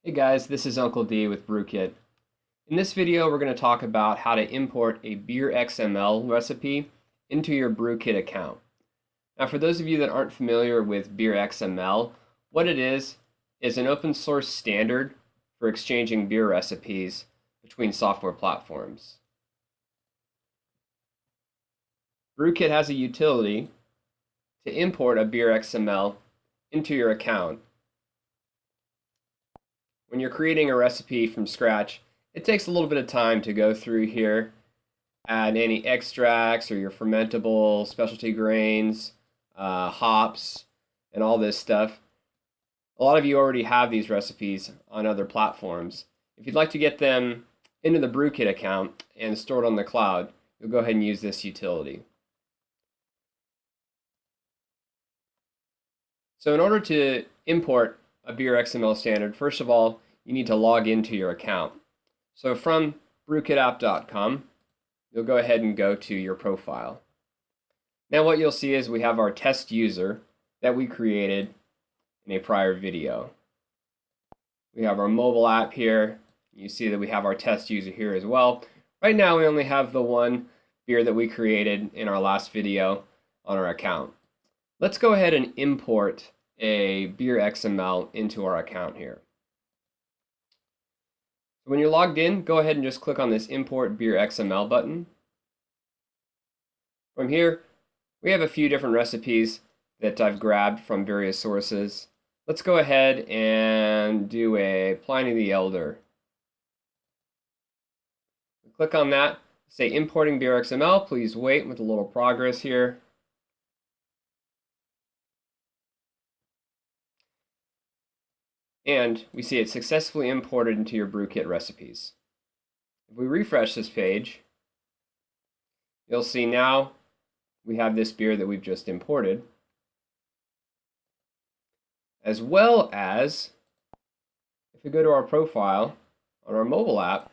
Hey guys, this is Uncle D with BrewKit. In this video, we're going to talk about how to import a BeerXML recipe into your BrewKit account. Now, for those of you that aren't familiar with BeerXML, what it is an open source standard for exchanging beer recipes between software platforms. BrewKit has a utility to import a BeerXML into your account. When you're creating a recipe from scratch, it takes a little bit of time to go through here, add any extracts or your fermentable specialty grains, hops, and all this stuff. A lot of you already have these recipes on other platforms. If you'd like to get them into the BrewKit account and stored on the cloud, you'll go ahead and use this utility. So in order to import a BeerXML standard, first of all, you need to log into your account. So from brewkitapp.com, you'll go ahead and go to your profile. Now what you'll see is we have our test user that we created in a prior video. We have our mobile app here. You see that we have our test user here as well. Right now we only have the one beer that we created in our last video on our account. Let's go ahead and import a BeerXML into our account here. So when you're logged in, go ahead and just click on this Import BeerXML button. From here, we have a few different recipes that I've grabbed from various sources. Let's go ahead and do a Pliny the Elder. Click on that, say Importing BeerXML. Please wait with a little progress here. And we see it successfully imported into your BrewKit recipes. If we refresh this page, you'll see now we have this beer that we've just imported, as well as if we go to our profile on our mobile app,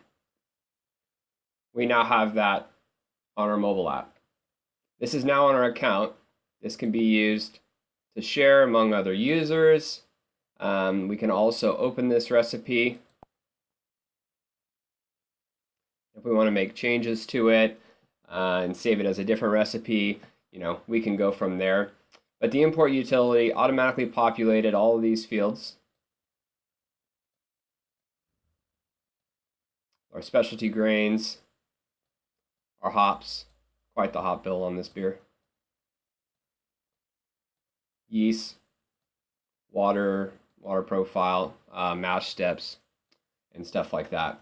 we now have that on our mobile app. This is now on our account. This can be used to share among other users. We can also open this recipe if we want to make changes to it and save it as a different recipe. We can go from there. But the import utility automatically populated all of these fields. Our specialty grains, our hops, quite the hop bill on this beer, yeast, water profile, mash steps, and stuff like that.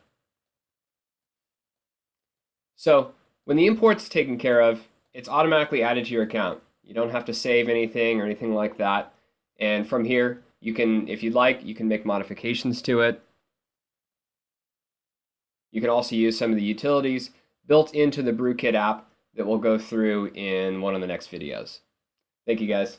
So when the import's taken care of, it's automatically added to your account. You don't have to save anything or anything like that. And from here, you can, if you'd like, you can make modifications to it. You can also use some of the utilities built into the BrewKit app that we'll go through in one of the next videos. Thank you guys.